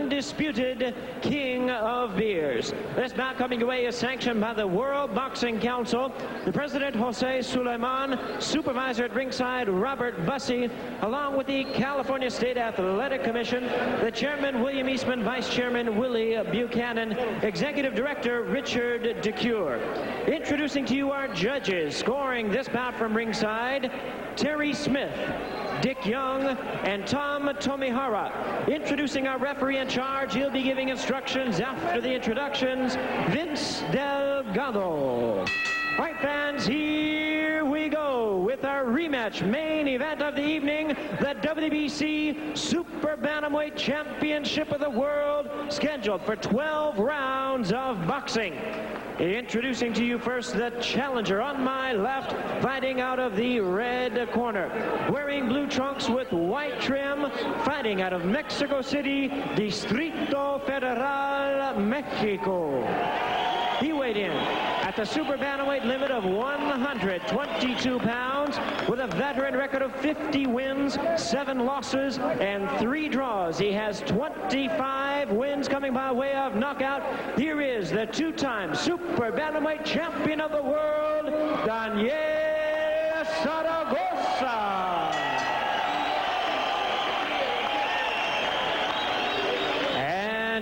undisputed king of beers. This bout coming away is sanctioned by the World Boxing Council, the president Jose Suleiman, supervisor at ringside Robert Bussey, along with the California State Athletic Commission, the chairman William Eastman, vice chairman Willie Buchanan, executive director Richard DeCure. Introducing to you our judges, scoring this bout from ringside, Terry Smith, Dick Young, and Tom Tomihara. Introducing our referee in charge, he'll be giving instructions after the introductions, Vince Delgado. All right, fans, here we go with our rematch main event of the evening, the WBC Super Bantamweight Championship of the World, scheduled for 12 rounds of boxing. Introducing to you first the challenger on my left, fighting out of the red corner. Wearing blue trunks with white trim, fighting out of Mexico City, Distrito Federal, Mexico. He weighed in at the super bantamweight limit of 122 pounds with a veteran record of 50 wins, 7 losses, and 3 draws. He has 25 wins coming by way of knockout. Here is the two-time super bantamweight champion of the world, Daniel Zaragoza.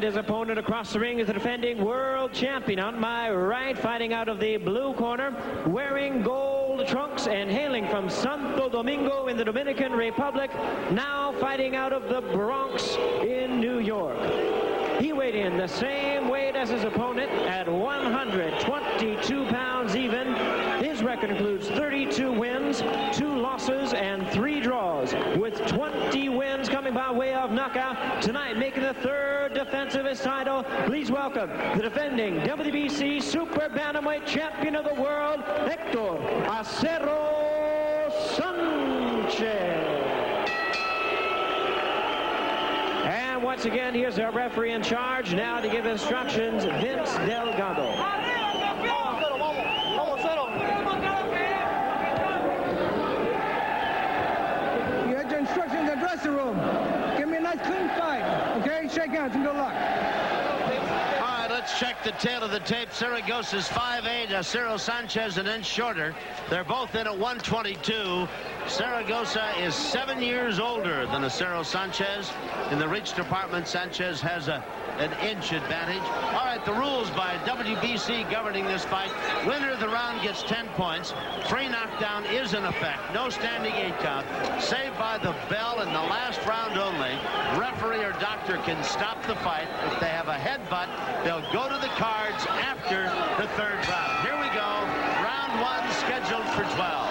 His opponent across the ring is the defending world champion on my right, fighting out of the blue corner, wearing gold trunks and hailing from Santo Domingo in the Dominican Republic, now fighting out of the Bronx in New York. He weighed in the same weight as his opponent at 122 pounds even. His record includes 32 wins, 2 losses, and 3 draws, with 20 wins coming by way of knockout. Tonight, making the third defense of his title, please welcome the defending WBC Super Bantamweight Champion of the World, Hector Acero Sanchez. And once again, here's our referee in charge, now to give instructions, Vince Delgado. You had your instructions in the dressing room. Give me a nice clean fight, okay? Shake hands and good luck. All right, let's check the tail of the tape. Zaragoza's 5'8", Acero Sanchez an inch shorter. They're both in at 122. Zaragoza is 7 years older than Acero Sanchez. In the reach department, Sanchez has an inch advantage. All right, the rules by WBC governing this fight. Winner of the round gets 10 points. Free knockdown is in effect. No standing 8 count. Saved by the bell in the last round only. Referee or doctor can stop the fight. If they have a headbutt, they'll go to the cards after the 3rd round. Here we go. Round 1 scheduled for 12.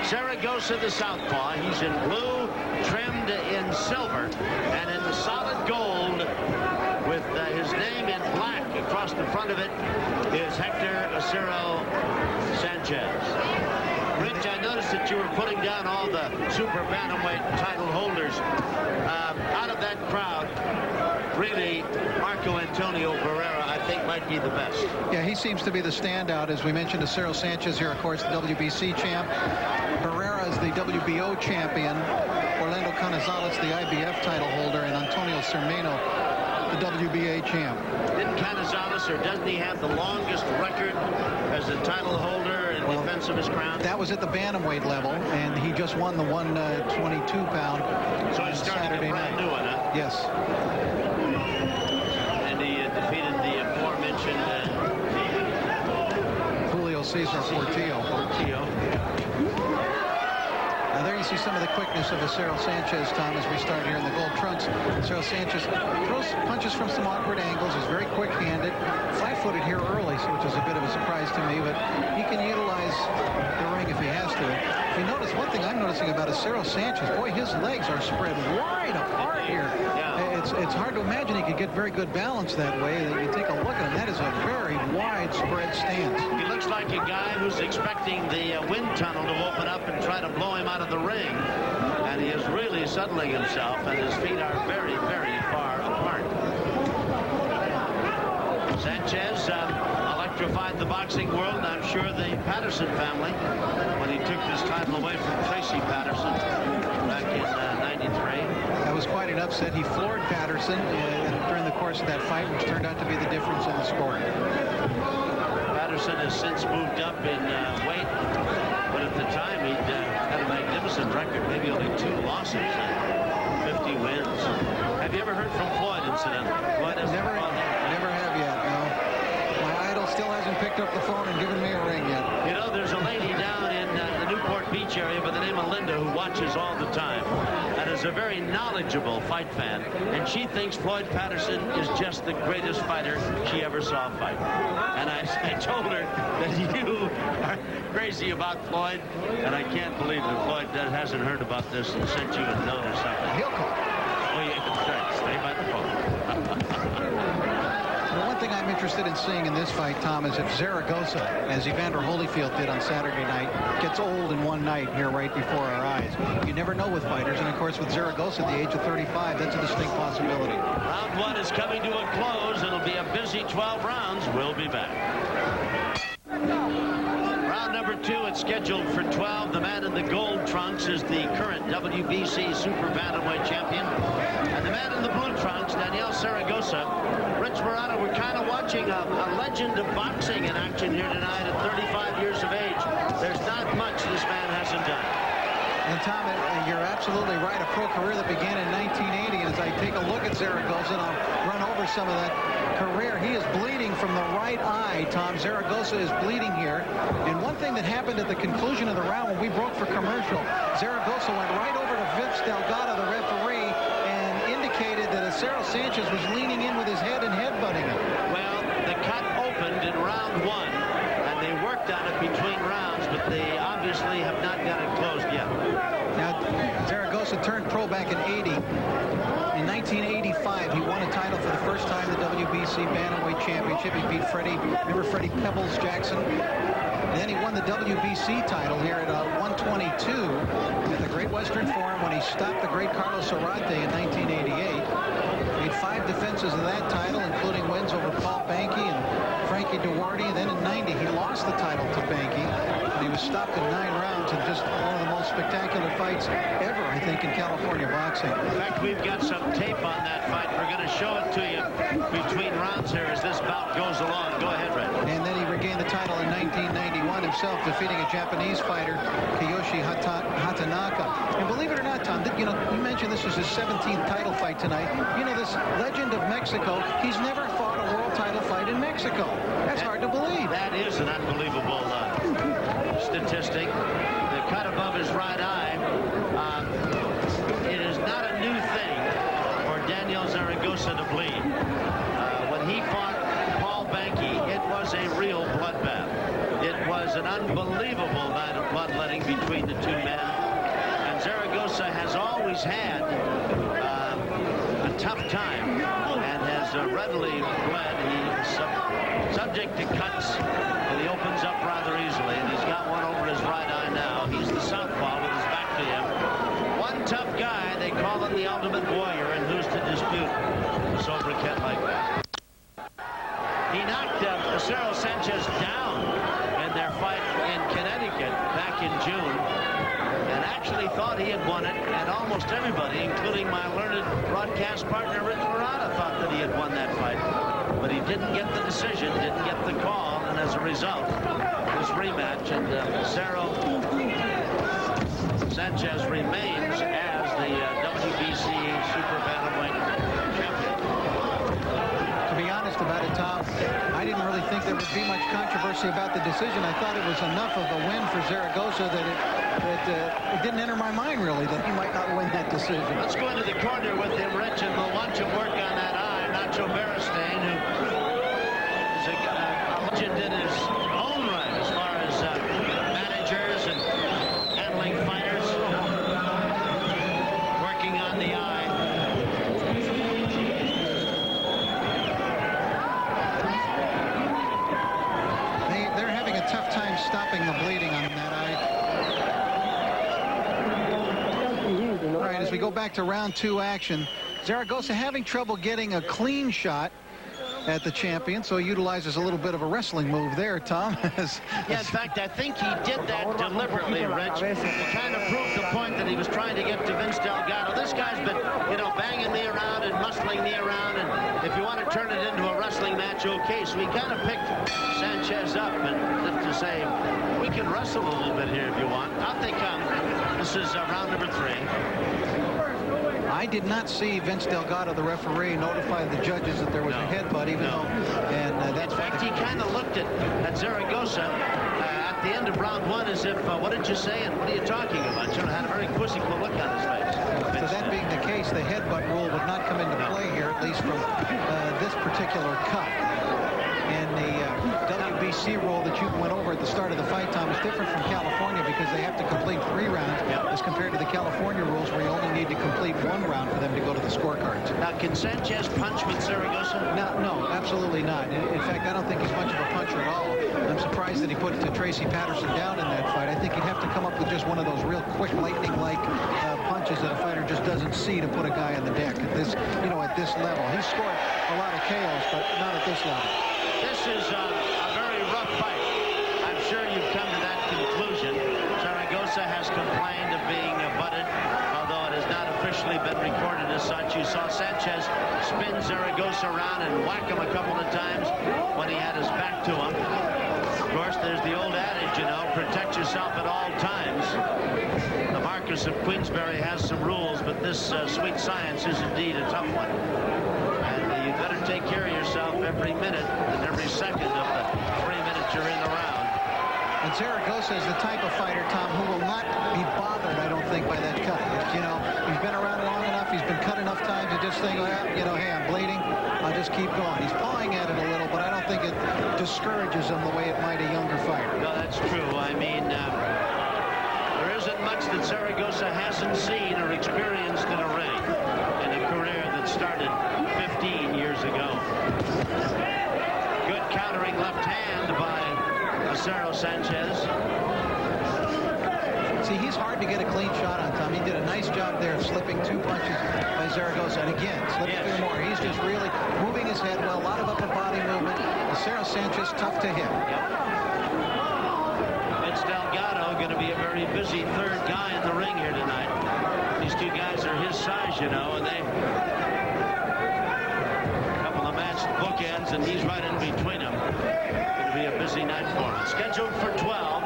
Zaragoza, the southpaw. He's in blue, trimmed in silver, and in the solid gold with his name in black across the front of it is Hector Acero Sanchez. Rich, I noticed that you were putting down all the super bantamweight title holders. Out of that crowd, really, Marco Antonio Barrera, I think, might be the best. Yeah, he seems to be the standout. As we mentioned, Acero Sanchez here, of course, the WBC champ. Barrera is the WBO champion. Orlando Canizales, the IBF title holder, and Antonio Cermeno, the WBA champ. Didn't Canizales, or doesn't he have the longest record as a title holder in defense of his crown? That was at the bantamweight level, and he just won the 122-pound so he's starting Saturday a brand night. new one, huh? Yes. And he defeated the aforementioned Julio Cesar Portillo. Now there you see some of the quickness of Acero Sanchez, Tom, as we start here in the gold trunks. Acero Sanchez throws punches from some awkward angles. He's very quick-handed, flat-footed here early, which is a bit of a surprise to me, but he can utilize the ring if he has to. If you notice, one thing I'm noticing about Acero Sanchez, boy, his legs are spread wide apart here. Yeah. It's hard to imagine he could get very good balance that way. You take a look at him, that is a very widespread stance. He looks like a guy who's expecting the wind tunnel to open up and try to blow him out of the ring. And he is really settling himself, and his feet are very, very far apart. Sanchez electrified the boxing world, and I'm sure the Patterson family, when he took this title away from Tracy Patterson back in '93. That was quite an upset. He floored Patterson during the course course of that fight, which turned out to be the difference in the score. Patterson has since moved up in weight, but at the time he'd had a magnificent record, maybe only 2 losses and 50 wins. Have you ever heard from Floyd, incidentally? Floyd has Never have yet, no. My idol still hasn't picked up the phone and given me a ring yet. You know, there's a lady down in the Newport Beach area by the name of Linda who watches all the time and is a very knowledgeable fight fan, and she thinks Floyd Patterson is just the greatest fighter she ever saw fight. And I told her that you are crazy about Floyd, and I can't believe that Floyd hasn't heard about this and sent you a note or something. He'll call. Oh, yeah, that's right. Stay by the phone. The one thing I'm interested in seeing in this fight, Tom, is if Zaragoza, as Evander Holyfield did on Saturday night, gets old in one night here right before our eyes. You never know with fighters, and of course with Zaragoza at the age of 35, that's a distinct possibility. Round 1 is coming to a close. It'll be a busy 12 rounds. We'll be back. Round number 2, it's scheduled for 12. The man in the gold trunks is the current WBC Super Bantamweight champion. And the man in the blue trunks, Daniel Zaragoza. Rich Murata, we're kind of watching a legend of boxing in action here tonight at 35 years of age. There's not much this man hasn't done. And Tom, you're absolutely right. A pro career that began in 1980. And as I take a look at Zaragoza, and I'll run over some of that career, he is bleeding from the right eye, Tom. Zaragoza is bleeding here. And one thing that happened at the conclusion of the round when we broke for commercial, Zaragoza went right over to Vince Delgado, the referee, and indicated that Acero Sanchez was leaning in with his head and headbutting him. Well, the cut opened in round 1, and they worked on it between rounds, but they obviously have not got it closed yet. Now, Zaragoza turned pro back in 80. In 1985, he won a title for the first time, the WBC Bantamweight Championship. He beat remember Freddie Pebbles Jackson? And then he won the WBC title here at 122 at the Great Western Forum when he stopped the great Carlos Zarate in 1988. He had 5 defenses of that title, including wins over Paul Banky and Frankie Duarte. And then in 90, he lost the title to Banky. And he was stopped in 9 rounds in just one of the most spectacular fights ever, I think, in California boxing. In fact, we've got some tape on that fight. We're going to show it to you between rounds here as this bout goes along. Go ahead, Red. And then he regained the title in 1991 himself, defeating a Japanese fighter, Kiyoshi Hatanaka. And believe it or not, Tom, you mentioned this was his 17th title fight tonight. You know, this legend of Mexico, he's never fought a world title fight in Mexico. That's hard to believe. That is an unbelievable statistic. The cut above his right eye. It is not a new thing for Daniel Zaragoza to bleed. When he fought Paul Banky, it was a real bloodbath. It was an unbelievable night of bloodletting between the two men. And Zaragoza has always had a tough time and has readily bled. He's subject to cuts, and he opens up rather easily. And he's got one over his right eye now. He's the southpaw with his back to him. One tough guy. They call him the ultimate warrior, and who's to dispute a sobriquet like that? He knocked Acero Sanchez down in their fight in Connecticut back in June, and actually thought he had won it, and almost everybody, including my learned broadcast partner Rich Murata, thought that he had won that fight. But he didn't get the decision, didn't get the call, and as a result, this rematch, and Acero Sanchez remains as the WBC Super Bantamweight champion. To be honest about it, Tom, I didn't really think there would be much controversy about the decision. I thought it was enough of a win for Zaragoza that it didn't enter my mind, really, that he might not win that decision. Let's go into the corner with him, Rich, and we'll watch him work on that eye. Nacho Beristain, who is a legend in his own right as far as managers and handling fighters, working on the eye. They're having a tough time stopping the bleeding on that eye. All right, as we go back to round 2 action, Zaragoza having trouble getting a clean shot. at the champion, so he utilizes a little bit of a wrestling move there, Tom. Yeah, in fact, I think he did that deliberately, Rich, to kind of prove the point that he was trying to get to Vince Delgado. This guy's been, you know, banging me around and muscling me around, and if you want to turn it into a wrestling match, okay. So he kind of picked Sanchez up and to say, we can wrestle a little bit here if you want. Out they come. This is round number 3. I did not see Vince Delgado, the referee, notify the judges that there was a headbutt, even though, and that's. In fact, he kind of looked at Zaragoza at the end of round 1 as if, what did you say and what are you talking about? You know, had a very quizzical look on his face. So that being the case, the headbutt rule would not come into play here, at least from this particular cut. And the WBC rule that you went over at the start of the fight, Tom, is different from California because they have to complete 3 rounds as compared to the California rules where you only need to complete 1 round for them to go to the scorecards. Now, can Sanchez punch with Zaragoza? No, absolutely not. In fact, I don't think he's much of a puncher at all. I'm surprised that he put Tracy Patterson down in that fight. I think he'd have to come up with just one of those real quick lightning-like punches that a fighter just doesn't see to put a guy on the deck at this, you know, at this level. He's scored a lot of KOs, but not at this level. This is a very rough fight. I'm sure you've come to that conclusion. Zaragoza has complained of being butted, although it has not officially been recorded as such. You saw Sanchez spin Zaragoza around and whack him a couple of times when he had his back to him. Of course, there's the old adage, you know, protect yourself at all times. The Marquis of Queensberry has some rules, but this sweet science is indeed a tough one. And you better take care of yourself every minute and every second of the 3 minutes you're in the round. And Zaragoza is the type of fighter, Tom, who will not be bothered, I don't think, by that cut. You know, he's been around long enough, he's been cut enough times to just think, well, you know, hey, I'm bleeding, I'll just keep going. He's pawing at it a little, but I don't think it discourages him the way it might a younger fighter. No, that's true. I mean, there isn't much that Zaragoza hasn't seen or experienced in a ring in a career that started 15 years ago. Good countering left hand by Acero Sanchez. See, he's hard to get a clean shot on, Tom. He did a nice job there of slipping 2 punches by Zaragoza. And again, slipping 2 more. He's just really moving his head well. A lot of upper body movement. Acero Sanchez, tough to hit. Vince Delgado going to be a very busy 3rd guy in the ring here tonight. These 2 guys are his size, you know, and they... a couple of matched bookends, and he's right in between them. Going to be a busy night for him. Scheduled for 12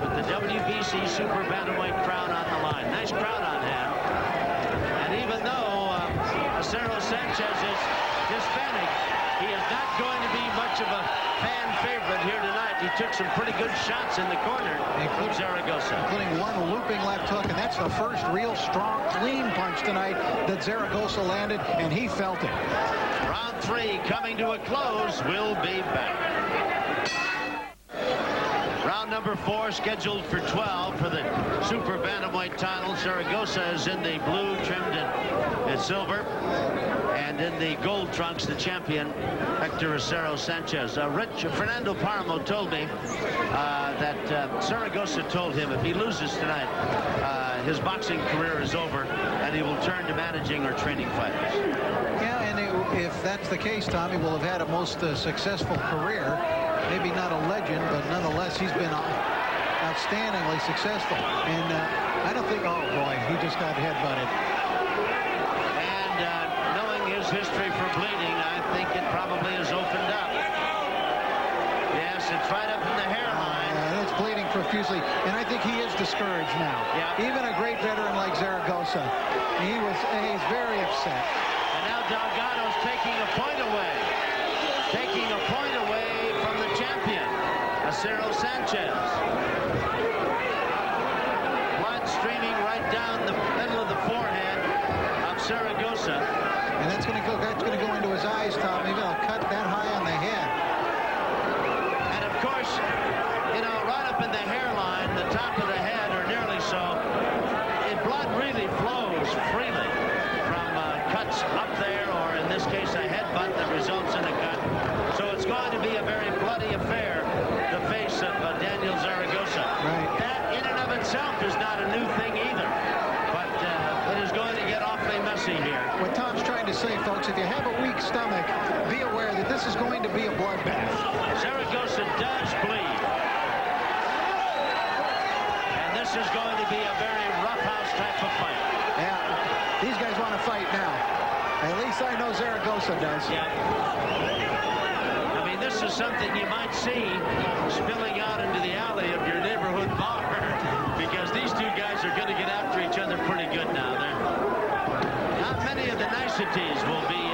with the WBC Super Bantamweight crown on the line. Nice crowd on hand. And even though Acero Sanchez is Hispanic, he is not going to be much of a fan favorite here tonight. He took some pretty good shots in the corner from Zaragoza. Including 1 looping left hook, and that's the first real strong, clean punch tonight that Zaragoza landed, and he felt it. Round 3 coming to a close. We'll be back. Round number 4 scheduled for 12 for the Super Bantamweight title. Zaragoza is in the blue trimmed in silver, and in the gold trunks the champion Hector Acero Sanchez. Fernando Paramo told me that Zaragoza told him if he loses tonight his boxing career is over and he will turn to managing or training fighters. Yeah, and if that's the case, Tommy will have had a most successful career. Maybe not a legend, but nonetheless, he's been outstandingly successful. And I don't think, oh boy, he just got headbutted. And knowing his history for bleeding, I think it probably is opened up. Yes, it's right up in the hairline. It's bleeding profusely, and I think he is discouraged now. Yeah. Even a great veteran like Zaragoza, he's very upset. And now Delgado's taking a point away. Taking a point away from the champion, Acero Sanchez. Blood streaming right down the middle of the forehead of Zaragoza. And that's going to go into his eyes, Tom. Maybe I'll cut that high on the head. And of course, you know, right up in the hairline, the top of the head, or nearly so, blood really flows freely from cuts up there, or in this case, a headbutt that results in a cut. So it's going to be a very bloody affair, the face of Daniel Zaragoza. Right. That in and of itself is not a new thing either, but it is going to get awfully messy here. What Tom's trying to say, folks, if you have a weak stomach, be aware that this this is going to be a bloodbath. Zaragoza does bleed. And this is going to be a very roughhouse type of fight. Yeah, these guys want to fight now. At least I know Zaragoza does. Yeah. I mean, this is something you might see spilling out into the alley of your neighborhood bar, because these two guys are going to get after each other pretty good now. Not many of the niceties will be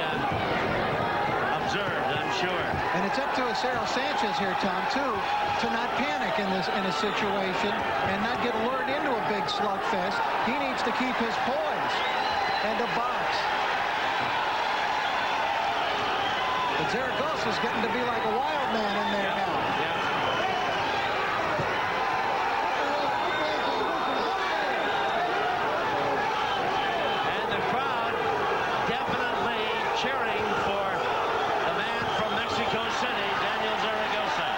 observed, I'm sure. And it's up to Acero Sanchez here, Tom, too, to not panic in a situation and not get lured into a big slugfest. He needs to keep his poise and to box. But Zaragoza's getting to be like a wild man in there now. And the crowd definitely cheering for the man from Mexico City, Daniel Zaragoza.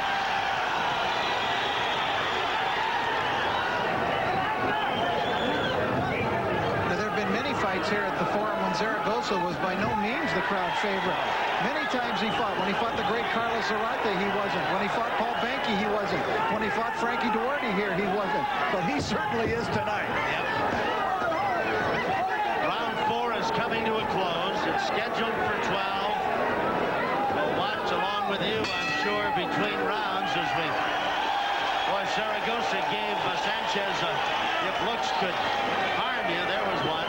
Now, there have been many fights here at the Forum when Zaragoza was by no means the crowd favorite. Many times he fought. When he fought the great Carlos Zarate, he wasn't. When he fought Paul Banky, he wasn't. When he fought Frankie Duarte here, he wasn't. But he certainly is tonight. Yep. Round 4 is coming to a close. It's scheduled for 12. We'll watch along with you, I'm sure, between rounds as we... Boy, Zaragoza gave Sanchez if looks could harm you. There was one.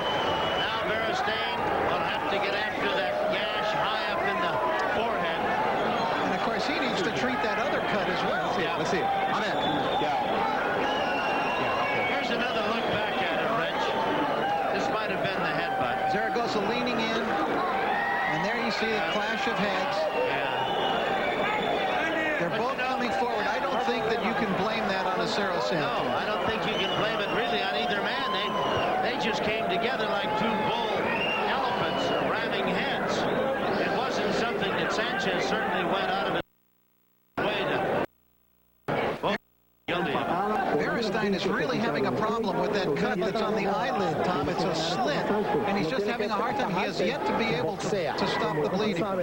Now Beristain will have to get after that gash high up in the forehead. And, of course, he needs to treat that other cut as well. Let's see it. I'm in. Here's another look back at it, Rich. This might have been the headbutt. Zaragoza leaning in, and there you see a clash of heads. They're both coming forward. I don't think that you can blame that on Acero Sanchez. No, I don't think you can blame it really on either man. They just came together like two bull elephants ramming heads. It wasn't something that Sanchez certainly went out of his way to... Guilty of it. Beristain is really having a problem with that cut that's on the eyelid, Tom. It's a slit, and he's just having a hard time. He has yet to be able to stop the bleeding. Well,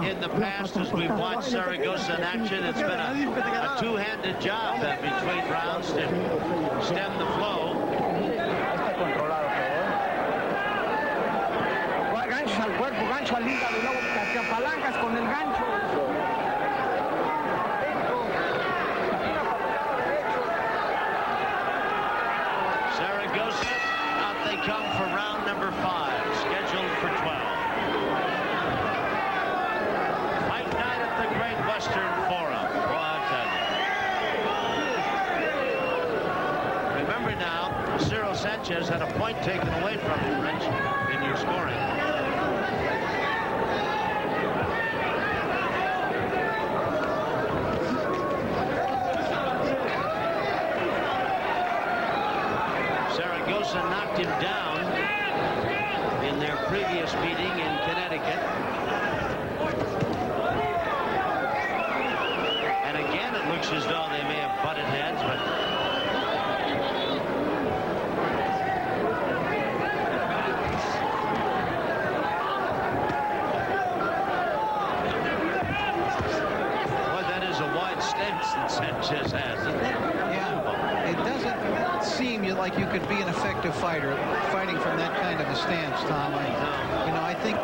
in the past, as we've watched Zaragoza in action, it's been a two-handed job between rounds to stem the flow. Ganchos al cuerpo, gancho al hígado, y luego te apalancas con el gancho. Zaragoza, out they come for round number 5, scheduled for 12. Fight night at the Great Western Forum. Well, I'll tell you. Remember now, Acero Sanchez had a point taken away from him, Rich, in your scoring. Zaragoza knocked him down in their previous meeting in Connecticut. And again, it looks as though they may have butted heads, but... Boy, that is a wide stance that Sanchez has, isn't it? Yeah, it doesn't seem like you could be an effective fighter fighting from that kind of a stance, Tom. I think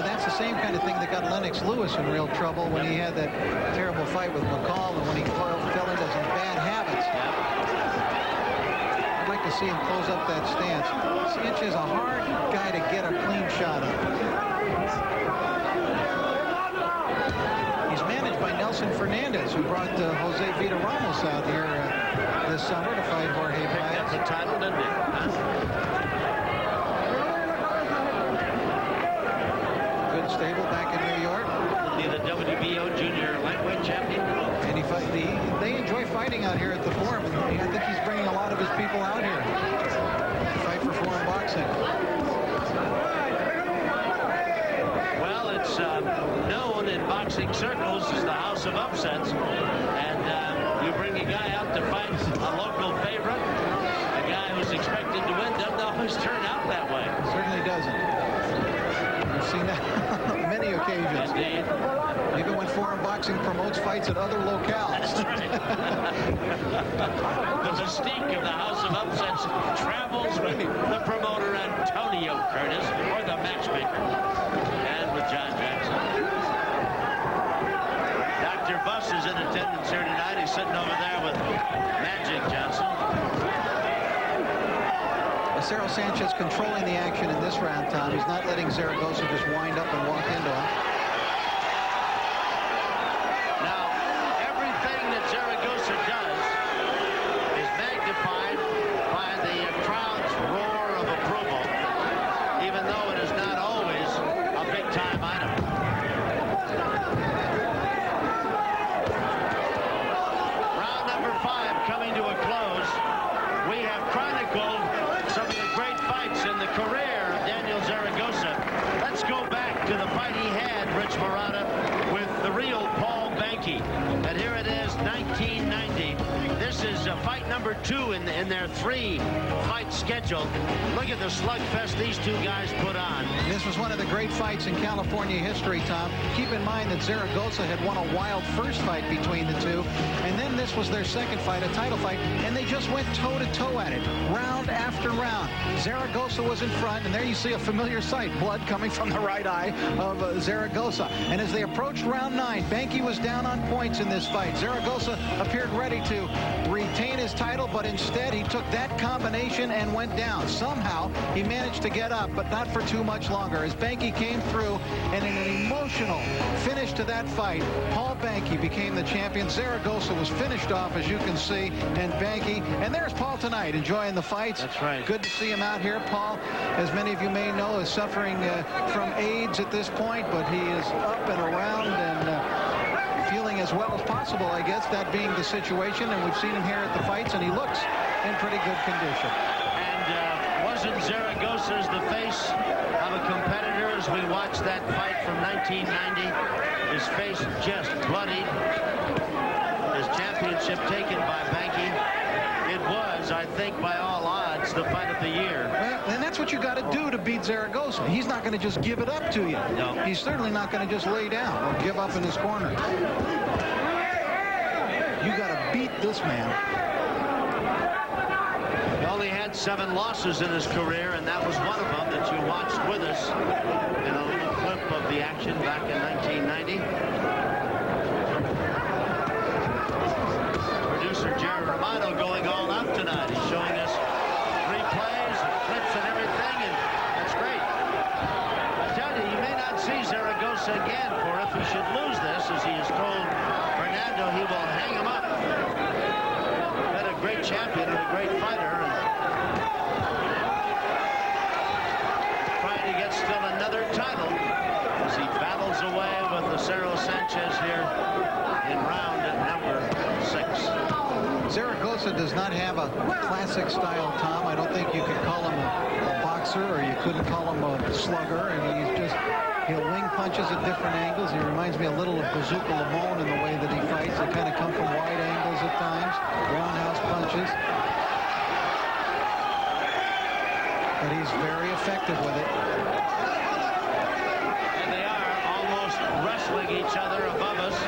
that's the same kind of thing that got Lennox Lewis in real trouble when he had that terrible fight with McCall and when he fell into some bad habits. I'd like to see him close up that stance. Sanchez is a hard guy to get a clean shot of. He's managed by Nelson Fernandez, who brought Jose Vita Ramos out here this summer to fight Jorge Baez. That's the title, didn't it? Huh? Good stable back in New York. Be the WBO junior lightweight champion. And they enjoy fighting out here at the Forum. And I think he's bringing a lot of his people out here to fight for foreign boxing. Well, it's known in boxing circles as the house of upsets. And you bring a guy out to fight a local favorite, a guy who's expected to win, doesn't always turn out that way. Certainly doesn't. seen that on many occasions. Indeed. Even when foreign boxing promotes fights at other locales. That's right. The mystique of the House of Upsets travels with the promoter Antonio Curtis, or the matchmaker, and with John Jackson. Dr. Buss is in attendance here tonight. He's sitting over there with Magic Johnson. Acero Sanchez controlling the action in this round, Tom. He's not letting Zaragoza just wind up and walk into him. Now, everything that Zaragoza does is magnified by the crowd's roar of approval, even though it is not always a big-time item. Round number 5 coming to a close. We have chronicled some of the great fights in the career of Daniel Zaragoza. Let's go back to the fight he had, Rich Murata, with the real Paul Banky. And here it is, 1990. This is fight number 2 in their 3-fight schedule. Look at the slugfest these two guys put on. This was one of the great fights in California history, Tom. Keep in mind that Zaragoza had won a wild first fight between the two, and then this was their second fight, a title fight, and they just went toe-to-toe at it, round after round. Zaragoza was in front, and there you see a familiar sight, blood coming from the right eye of Zaragoza. And as they approached round 9, Banky was down on points in this fight. Zaragoza appeared ready to retain his title, but instead he took that combination and went down. Somehow he managed to get up, but not for too much longer, as Banky came through, and in an emotional finish to that fight, Paul Banky became the champion. Zaragoza was finished off, as you can see, and Banky, and there's Paul tonight enjoying the fights. That's right. Good to see him out here. Paul, as many of you may know, is suffering from AIDS at this point, but he is up and around and feeling as well as possible, I guess, that being the situation. And we've seen him here at the fights, and he looks in pretty good condition. And wasn't Zaragoza's the face of a competitor as we watched that fight from 1990? His face just bloodied. His championship taken by Banky. It was, I think, by all odds, the fight of the year. Well, and that's what you got to do to beat Zaragoza. He's not going to just give it up to you. No. He's certainly not going to just lay down or give up in his corner. You got to beat this man. He only had 7 losses in his career, and that was one of them that you watched with us in a little clip of the action back in 1990. Producer Jerry Romano going all out tonight. He's showing us replays and clips and everything, and that's great. I tell you, you may not see Zaragoza again, for if he should lose this, as he has told Fernando, he will hang him up. Been a great champion and a great fighter, and trying to get still another title as he battles away with Acero Sanchez here in round number 6. Zaragoza does not have a classic style, Tom. I don't think you could call him a boxer, or you couldn't call him a slugger. And he'll wing punches at different angles. He reminds me a little of Bazooka Lamone in the way that he fights. They kind of come from wide angles at times, roundhouse punches. But he's very effective with it. And they are almost wrestling each other above us.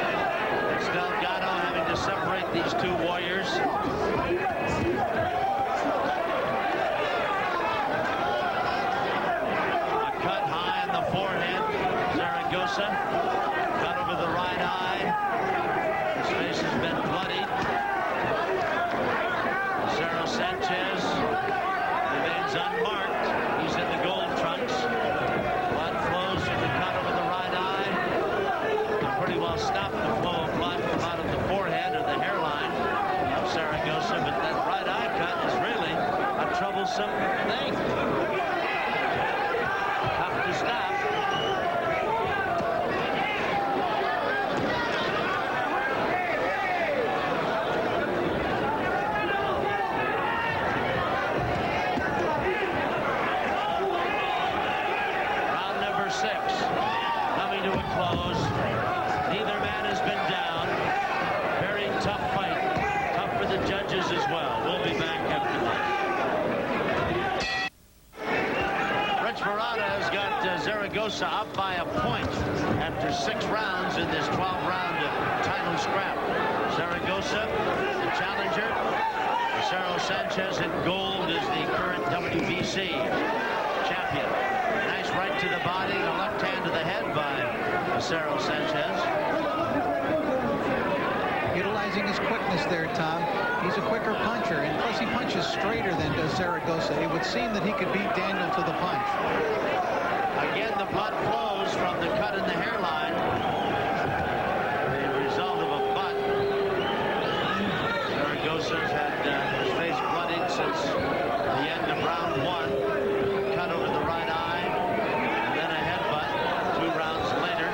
It's Delgado having to separate these two warriors. A cut high in the forehead. Zaragoza cut over the right eye. His face has been bloodied. Acero Sanchez remains unmarked. He's in the gold trunks. Blood flows from the cut over the right eye. Can pretty well stop the flow of blood from out of the forehead or the hairline of Zaragoza, but that right eye cut is really a troublesome thing. Tough to stop. Round number 6 coming to a close. Neither man has been down. Very tough fight. Tough for the judges as well. We'll be back after this. Rich Murata has got Zaragoza Zaragoza up by a point after 6 rounds in this 12-round title scrap. Zaragoza, the challenger. Acero Sanchez in gold is the current WBC champion. Nice right to the body, a left hand to the head by Acero Sanchez. Utilizing his quickness there, Tom. He's a quicker puncher, and plus he punches straighter than does Zaragoza. It would seem that he could beat Daniel to the punch. Again, the blood flows from the cut in the hairline. The result of a butt. Zaragoza's had his face bloodied since the end of round 1. Cut over the right eye, and then a headbutt 2 rounds later.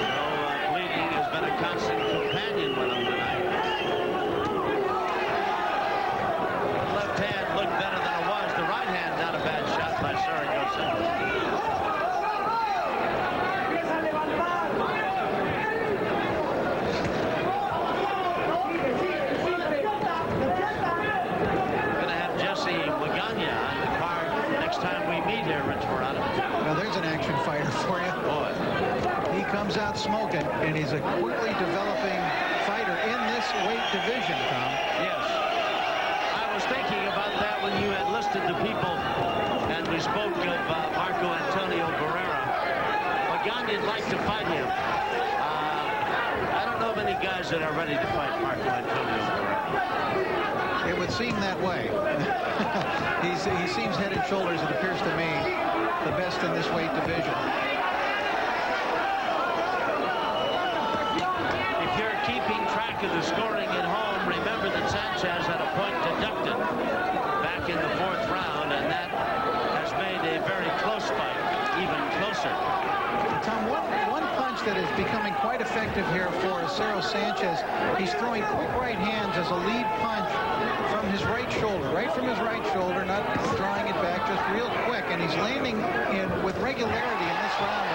So bleeding has been a constant companion with him tonight. The left hand looked better than it was. The right hand, not a bad shot by Zaragoza. Now there's an action fighter for you. Boy. He comes out smoking, and he's a quickly developing fighter in this weight division, Tom. Yes. I was thinking about that when you had listed the people, and we spoke of Marco Antonio Barrera. Magandi'd like to fight him. I don't know many guys that are ready to fight Marco Antonio Barrera. It would seem that way. He seems head and shoulders, it appears to me, the best in this weight division. If you're keeping track of the scoring at home, remember that Sanchez had a point deducted back in the 4th round, and that has made a very close fight even closer. Tom, one punch that is becoming quite effective here for Acero Sanchez, he's throwing quick right hands as a lead punch from his right shoulder, not drawing it back, just real quick, and he's landing in with regularity in this round.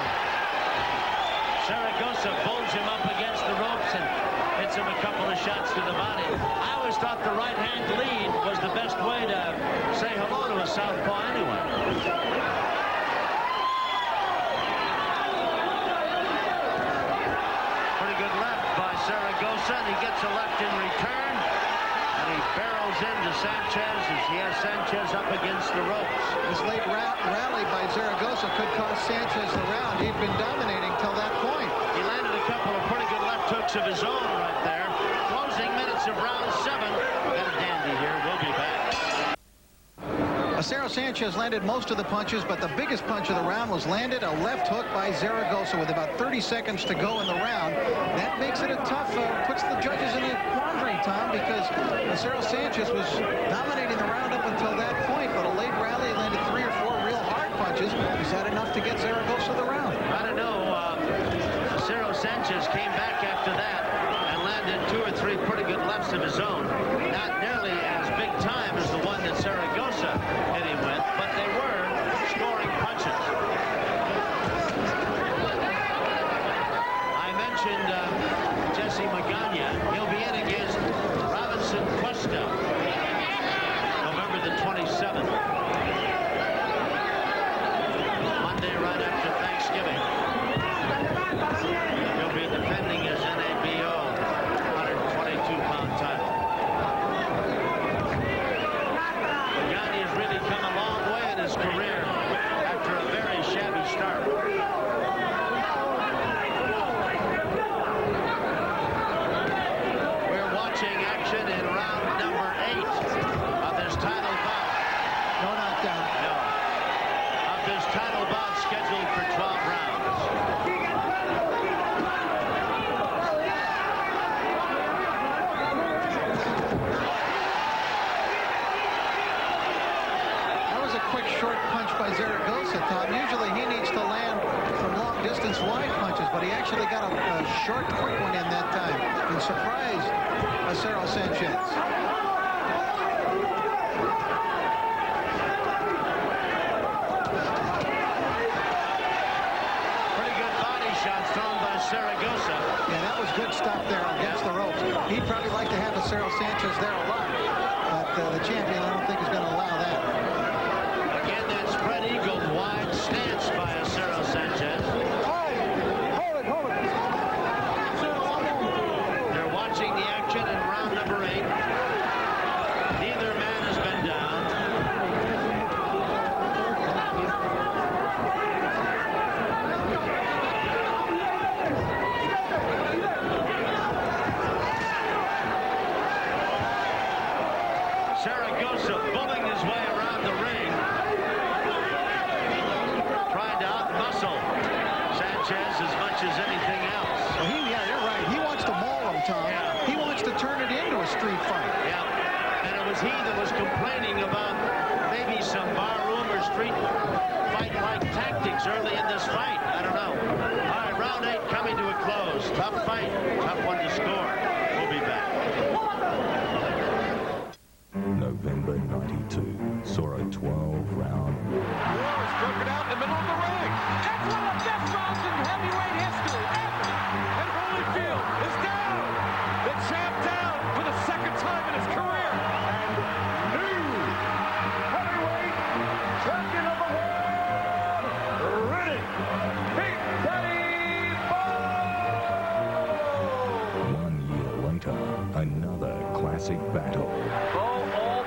Zaragoza pulls him up against the ropes and hits him a couple of shots to the body. I always thought the right hand lead was the best way to say hello to a southpaw anyway. Pretty good left by Zaragoza, and he gets a left in return. And he barrels into Sanchez as he has Sanchez up against the ropes. This late rally by Zaragoza could cost Sanchez the round. He'd been dominating till that point. He landed a couple of pretty good left hooks of his own right there. Closing minutes of round 7. Got a dandy here. We'll be back. Acero Sanchez landed most of the punches, but the biggest punch of the round was landed a left hook by Zaragoza with about 30 seconds to go in the round. That makes it a tough, puts the judges in a quandary, Tom, because Acero Sanchez was dominating the round up until that point, but a late rally landed 3 or 4 real hard punches. Is that enough to get Zaragoza the round? I don't know. Acero Sanchez came back after that and landed 2 or 3 pretty good lefts of his own. Not nearly as big time as the one that Zaragoza hit him with, but they were scoring punches. I mentioned Jesse Magana. He'll be in against Robinson Cuesta November the 27th. Monday right after Thanksgiving. He'll be defending his NABO 122-pound title. Magana has really come a long way in his career after a very shabby start. We're watching action in round number 8 of this title bout. No knockdown. No. Of this title bout scheduled for 12 rounds. That was a quick short punch by Zaragoza, Tom. Usually he needs to land from long distance wide punches, but he actually got a short quick one in that time and surprised Acero Sanchez. Pretty good body shots thrown by Zaragoza. Yeah, that was good stuff there against the ropes. He'd probably like to have Acero Sanchez there a lot, but the champion, I don't think, is going to allow that. Again, that spread eagle wide stance much as anything else. Well, yeah, you're right. He wants to maul him, Tom. Yeah. He wants to turn it into a street fight. Yeah, and it was he that was complaining about maybe some barroom or street fight-like tactics early in this fight. I don't know. All right, round 8 coming to a close. Tough fight, tough one to score. We'll be back. November 92 saw a 12-round. War is broken out in the middle of the ring. It's one of the best rounds in heavyweight history ever. And Holyfield is down. The champ down for the second time in his career. And new heavyweight champion of the world, Riddick, Big Daddy Bowe. 1 year later, another classic battle.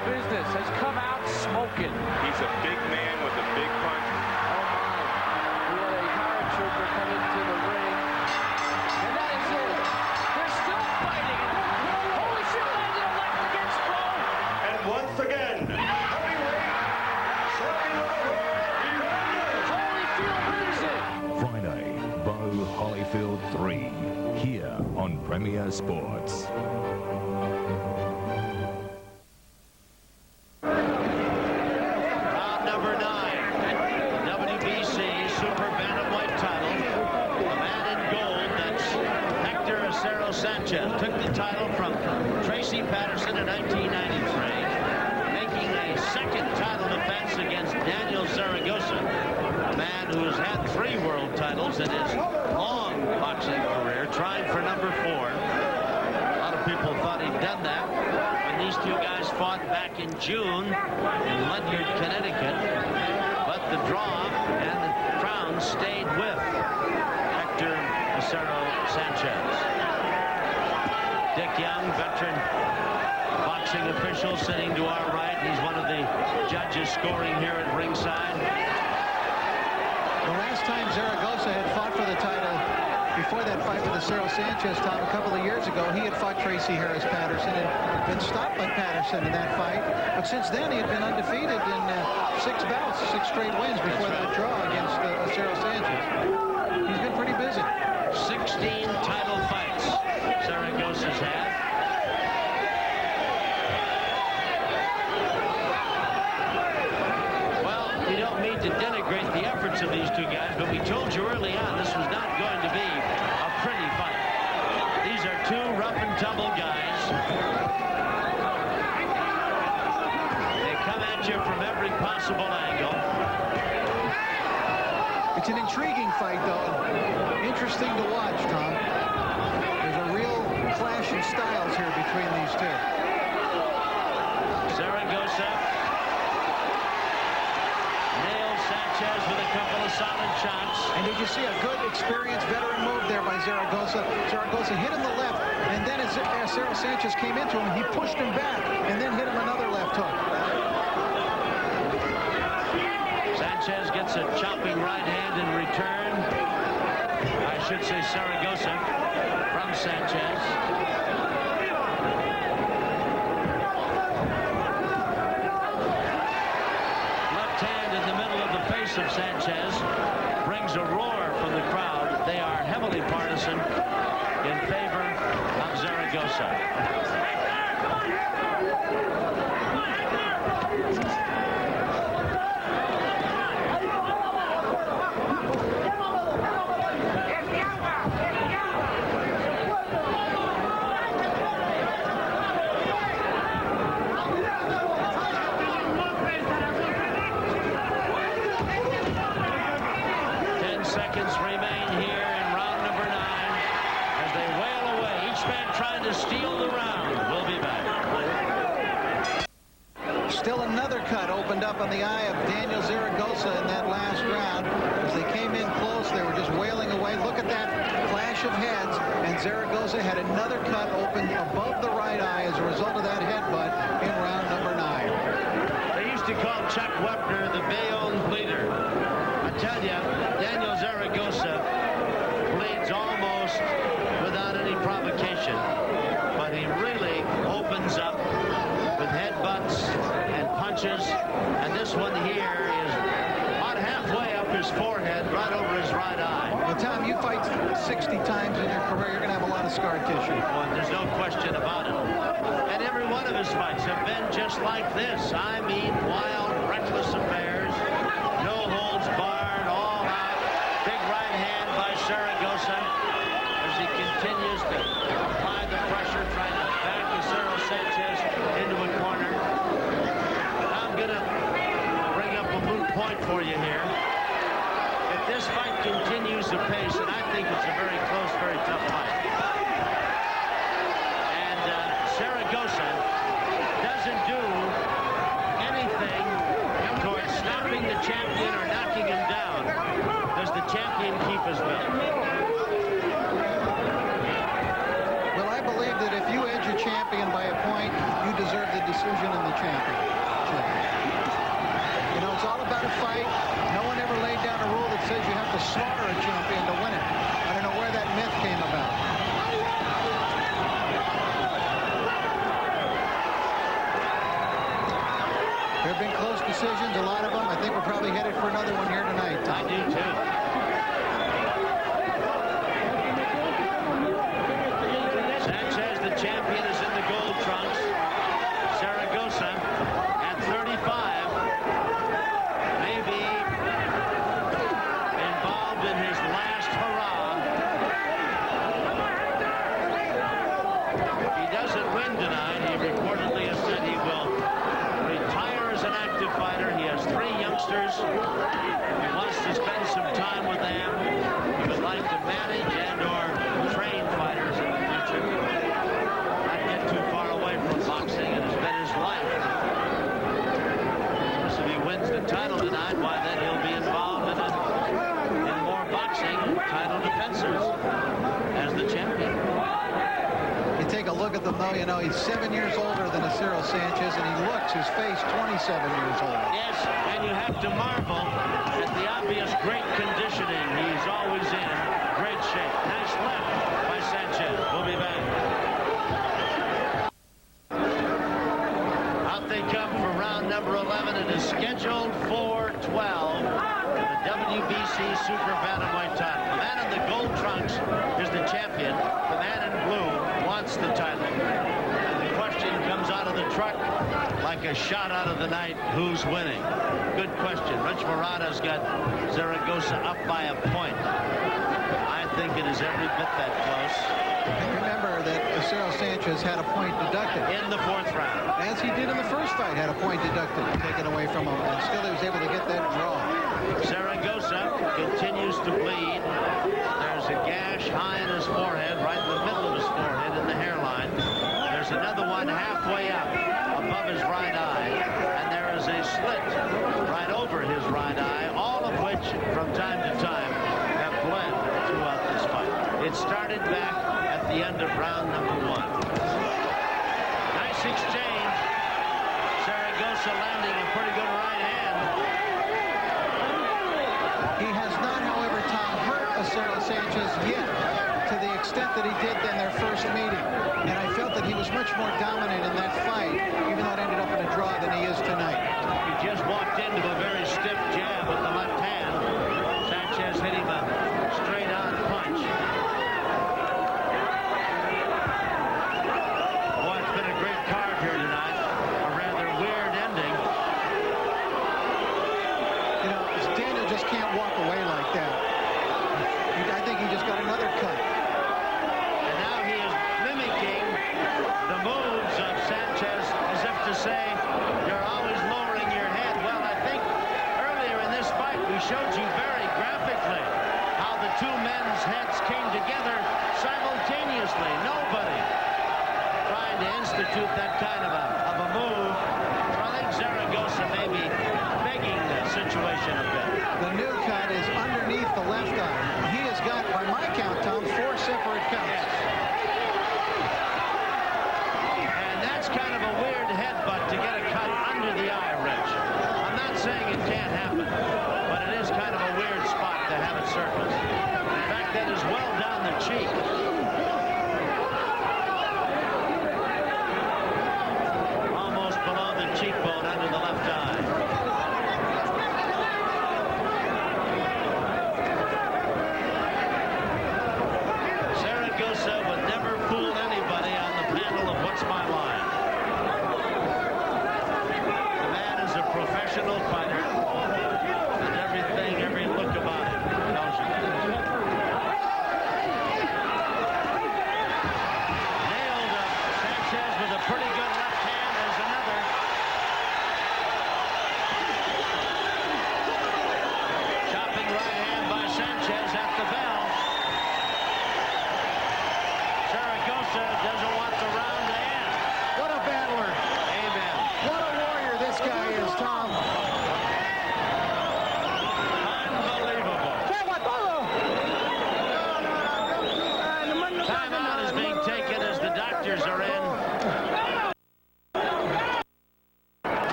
Business has come out smoking. He's a big man with a big punch. Oh my. We had a paratrooper come into the ring. And that is it. They're still fighting. Holyfield landed a left against Bowe. And once again, heavyweight champion of the world, Holyfield wins it. Friday, Bowe Holyfield 3, here on Premier Sports. Round number 9, the WBC Super Bantamweight title. The man in gold, that's Hector Acero Sanchez, took the title from Tracy Patterson in 1993, making a second title defense against Daniel Zaragoza, a man who's had 3 world titles in his long boxing career, trying for number 4. A lot of people thought he'd done that when these two guys fought back in June in Ledyard, Connecticut. But the draw and the crown stayed with Hector Acero Sanchez. Dick Young, veteran boxing official, sitting to our right. He's one of the judges scoring here at ringside. The last time Zaragoza had fought for the title, before that fight with Acero Sanchez, Tom, a couple of years ago, he had fought Tracy Harris Patterson and been stopped by Patterson in that fight. But since then, he had been undefeated in 6 bouts, 6 straight wins before that draw against Acero Sanchez. He's been pretty busy. 16 title fights Zaragoza's had. Well, we don't mean to denigrate the efforts of these two guys, but we told you early on this was not going to be a pretty fight. These are 2 rough and tumble guys. They come at you from every possible angle. It's an intriguing fight, though. Interesting to watch, Tom. There's a real clash in styles here between these two. Zaragoza nails Sanchez with a couple of solid shots. And did you see a good, experienced veteran move there by Zaragoza? Zaragoza hit him the left, and then as Acero Sanchez came into him, he pushed him back and then hit him another left hook. Sanchez gets a chopping right hand in return. I should say Zaragoza from Sanchez. Left hand in the middle of the face of Sanchez brings a roar from the crowd. They are heavily partisan in favor of Zaragoza. Seconds remain here in round number 9 as they wail away. Each man trying to steal the round. We'll be back. Still another cut opened up on the eye of Daniel Zaragoza in that last round. As they came in close, they were just wailing away. Look at that clash of heads. And Zaragoza had another cut open above the right eye as a result of that headbutt in round number 9. They used to call Chuck Wepner the Bayonne bleeder. I tell you, Daniel Zaragoza bleeds almost without any provocation, but he really opens up with headbutts and punches, and this one here is about halfway up his his forehead, right over his right eye. Well, Tom, you fight 60 times in your career. You're going to have a lot of scar tissue. Well, there's no question about it. And every one of his fights have been just like this. I mean, wild, reckless affairs. No holds barred, all out. Big right hand by Zaragoza as he continues to apply the pressure, trying to back Acero Sanchez into a corner. I'm going to bring up a moot point for you here. If this fight continues the pace, and I think it's a very close, very tough fight, and Zaragoza doesn't do anything towards stopping the champion or knocking him down, does the champion keep his belt? Well, I believe that if you edge a champion by a point, you deserve the decision in the championship. You know, it's all about a fight. No one ever laid down a rule that says you have to slaughter a champion to win it. I don't know where that myth came about. There have been close decisions, a lot of them. I think we're probably headed for another one here tonight, Tom. I do, too. Sanchez, the champion, is in the gold trunks. Zaragoza at 35 may be involved in his last hurrah. If he doesn't win tonight, he reportedly has said he will retire as an active fighter. He has 3 youngsters. He wants to spend some time with them. He would like to manage and or train fighters in the future. Not get too far away from boxing. It has been his life. Of course, if he wins the title tonight, why then he'll be involved in more boxing title defenses as the champion. You take a look at them, though, you know, he's 7 years older than Acero Sanchez, and he looks his face 27 years old. Yes, and you have to marvel at the obvious great conditioning he's always in. Great shape. Nice left by Sanchez. We'll be back. Out they come for round number 11. It is scheduled for 12. The WBC Super Bantamweight title. The man in the gold trunks is the champion. The man in blue wants the title. And the question comes out of the truck like a shot out of the night. Who's winning? Good question. Rich Murata's got Zaragoza up by a point. I think it is every bit that close. Remember that Acero Sanchez had a point deducted. In the 4th round. As he did in the first fight, had a point deducted, taken away from him, and still he was able to get that draw. Zaragoza continues to bleed. There's a gash high in his forehead, right in the middle of his forehead, in the hairline. There's another one halfway up above his right eye, and there is a slit right over his right eye, all of which, from time to time, have bled throughout this fight. It started back at the end of round number 1. Nice exchange. Zaragoza landing a pretty good right hand. He has not, however, Tom, hurt Acero Sanchez yet to the extent that he did in their first meeting. And I felt that he was much more dominant in that fight, even though it ended up in a draw, than he is tonight. He just walked into a very stiff jab with the left hand. Sanchez hit him a straight-on punch. Boy, it's been a great card here tonight. A rather weird ending. You know, Daniel just can't walk away like that. I think he just got another cut. And now he is mimicking the moves of Sanchez as if to say, you're always lowering your head. Well, I think earlier in this fight we showed you very graphically how the two men's heads came together simultaneously. Nobody trying to institute that kind of a move. So I think Zaragoza may be begging the situation a bit. The new cut is underneath the left eye. He has got, by my count, Tom, 4 separate cuts. Yes. And that's kind of a weird headbutt to get a cut under the eye, Rich. I'm not saying it can't happen, but it is kind of a weird spot to have it surface. In fact, that is well down the cheek. Almost below the cheekbone under the left eye.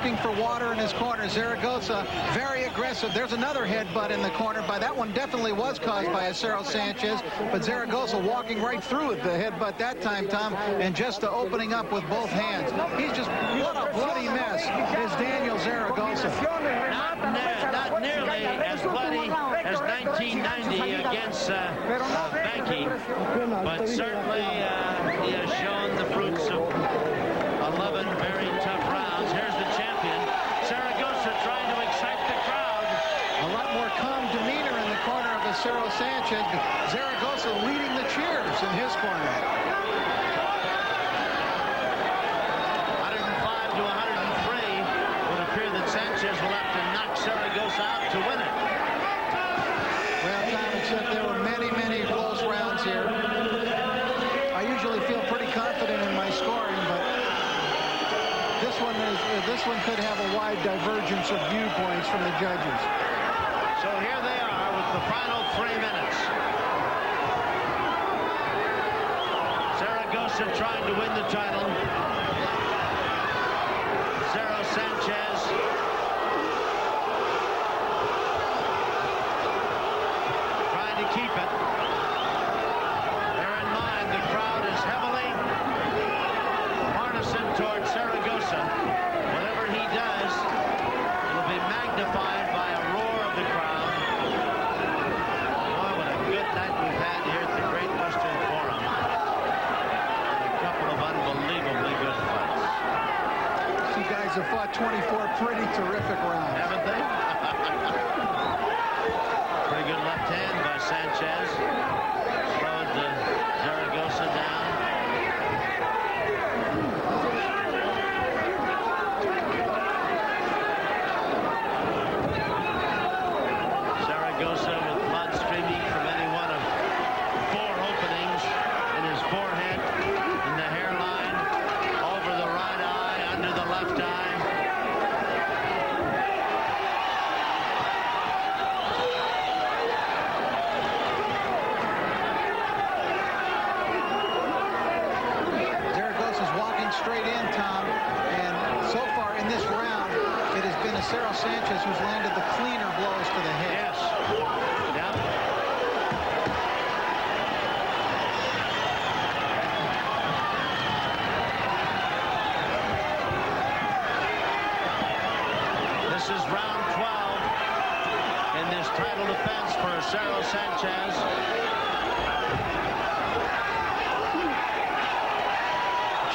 asking for water in his corner. Zaragoza very aggressive. There's another headbutt in the corner. By that one definitely was caused by Acero Sanchez, but Zaragoza walking right through it, the headbutt that time, Tom, and just opening up with both hands. He's just, what a bloody mess is Daniel Zaragoza. Not nearly as bloody as 1990 against Banky, but certainly he has shown the fruits of 11 very tough rounds. Here's the champion, Zaragoza, trying to excite the crowd. A lot more calm demeanor in the corner of Acero Sanchez. Zaragoza leading the cheers in his corner. 105 to 103 would appear that Sanchez will have to knock Zaragoza out to win it. Well, Tom, except there were many, many close rounds here. I usually feel pretty confident in my scoring, but this one could have a wide divergence of viewpoints from the judges. So here they are with the final 3 minutes. Zaragoza trying to win the title. Acero Sanchez trying to keep it. Bear in mind, the crowd is heavily partisan towards Zaragoza. Whatever he does, it'll be magnified by a roar of the crowd. Boy, what a good night we've had here at the Great Western Forum. A couple of unbelievably good fights. You guys have fought 24 pretty terrific rounds. Haven't they? Pretty good left hand by Sanchez. Slowed Zaragoza down. Zaragoza with blood streaming from any one of 4 openings in his forehead, in the hairline, over the right eye, under the left eye. Zaragoza's walking straight in, Tom, and so far in this round, it has been Acero Sanchez who's landed the cleaner blows to the head. Yes. Yep. This is round 12 in this title defense for Acero Sanchez.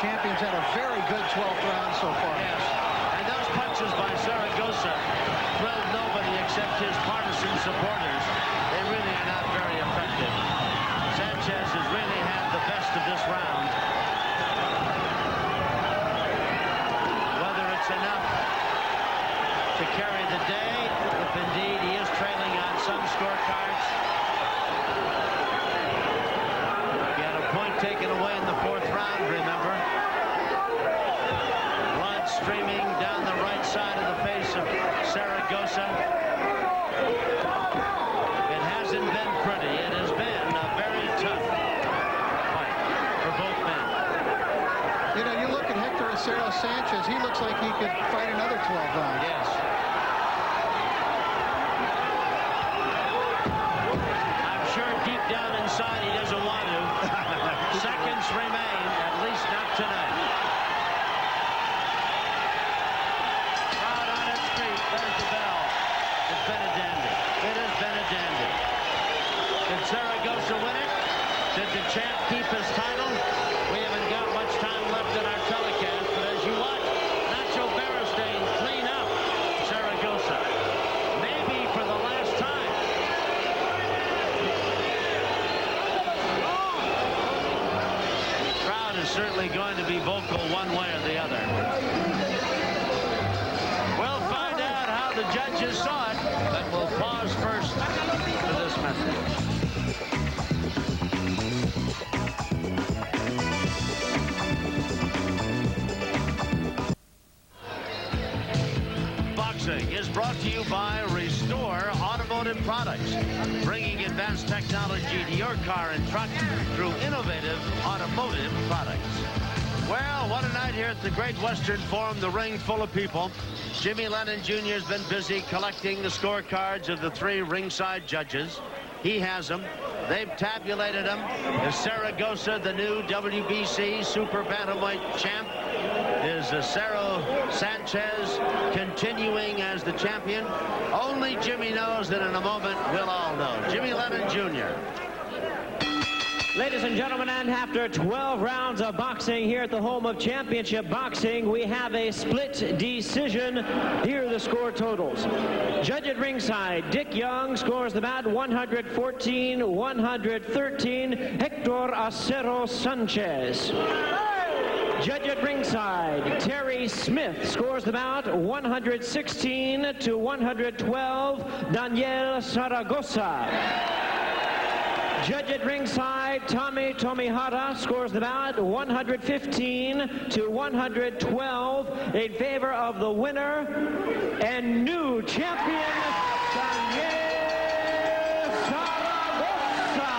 Champion's had a very good 12th round so far. Yes. And those punches by Zaragoza thrilled nobody except his partisan supporters. They really are not very effective. Sanchez has really had the best of this round. Whether it's enough to carry the day, if indeed he is trailing on some scorecards. He had a point taken away in the 4th round, remember? Blood streaming down the right side of the face of Zaragoza. It hasn't been pretty. It has been a very tough fight for both men. You know, you look at Hector Acero Sanchez, he looks like he could fight another 12 rounds. Yes. I'm sure deep down inside he doesn't want to. Seconds remain, at least not tonight. Crowd on its feet. There's the bell. It's been a dandy. It has been a dandy. Did Zaragoza win it? Did the champ keep his title? We haven't got much time left in our telecast, but as you watch, Nacho Beristain clean up Zaragoza. Maybe for the last time. Crowd is certainly going to be vocal one way or the other. We'll find out how the judges saw it, but we'll pause first for this message. Boxing is brought to you by Restore Automotive Products, bringing advanced technology to your car and truck through innovative automotive products. Well, what a night here at the Great Western Forum, the ring full of people. Jimmy Lennon Jr. has been busy collecting the scorecards of the 3 ringside judges. He has them. They've tabulated them. Is Zaragoza the new WBC Super Bantamweight champ? Is Acero Sanchez continuing as the champion? Only Jimmy knows, that in a moment we'll all know. Jimmy Lennon Jr. Ladies and gentlemen, and after 12 rounds of boxing here at the home of championship boxing, we have a split decision. Here are the score totals. Judge at ringside, Dick Young scores the bout 114-113. Hector Acero Sanchez. Judge at ringside, Terry Smith scores the bout 116-112. Daniel Zaragoza. Judge at ringside, Tommy Tomihara scores the bout 115-112 in favor of the winner and new champion, Daniel Zaragoza.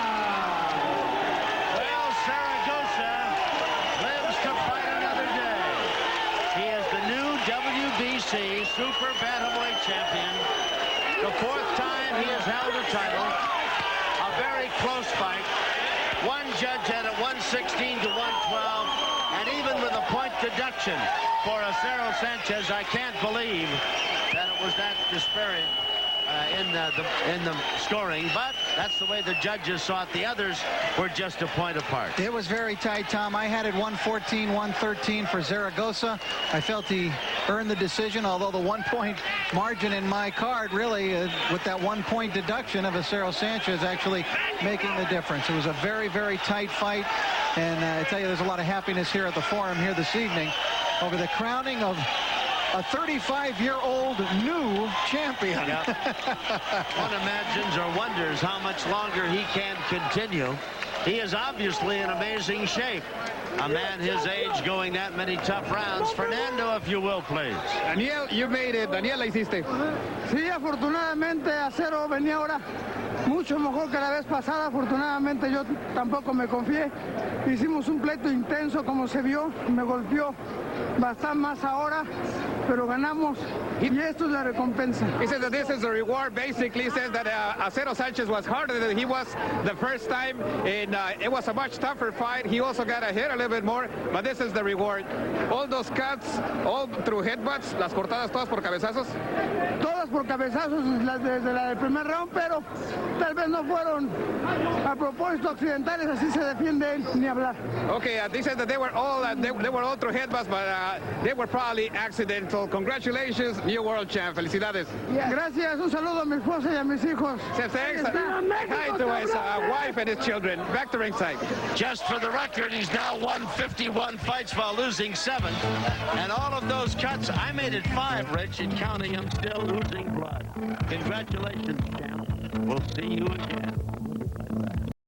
Well, Zaragoza lives to fight another day. He is the new WBC Super Bantamweight champion. The 4th time he has held a title. Very close fight. One judge had it 116-112, and even with a point deduction for Acero Sanchez, I can't believe that it was that disparate in the scoring, but that's the way the judges saw it. The others were just a point apart. It was very tight, Tom. I had it 114-113 for Zaragoza. I felt he earned the decision, although the 1-point margin in my card really, with that 1-point deduction of Acero Sanchez actually making the difference. It was a very, very tight fight, and I tell you, there's a lot of happiness here at the Forum here this evening over the crowning of a 35-year-old new champion. Yep. One imagines or wonders how much longer he can continue. He is obviously in amazing shape. A man his age going that many tough rounds. Fernando, if you will, please. Daniel, you made it. Daniel, la hiciste. Sí, afortunadamente Acero venía ahora mucho mejor que la vez pasada. Afortunadamente yo tampoco me confié. Hicimos un pleito intenso como se vio. Me golpeó bastante más ahora, pero ganamos y esto es la recompensa. He says that this is the reward. Basically, he says that Acero Sanchez was harder than he was the first time, and it was a much tougher fight. He also got a hit a little bit more, but this is the reward. All those cuts, all through headbutts, las cortadas todas por cabezazos. Todas por cabezazos desde la del primer round, pero tal vez no fueron a propósito accidentales, así se defiende él, ni hablar. Okay, they said that they were all through headbutts, but they were probably accidental. Congratulations, new world champ. Felicidades. Gracias, un saludo a mi esposa y a mis hijos. Says thanks. Hi to his wife and his children. Back to ringside. Just for the record, he's now won 51 fights while losing 7. And all of those cuts, I made it 5, Rich, and counting him still losing blood. Congratulations, champ. We'll see you again.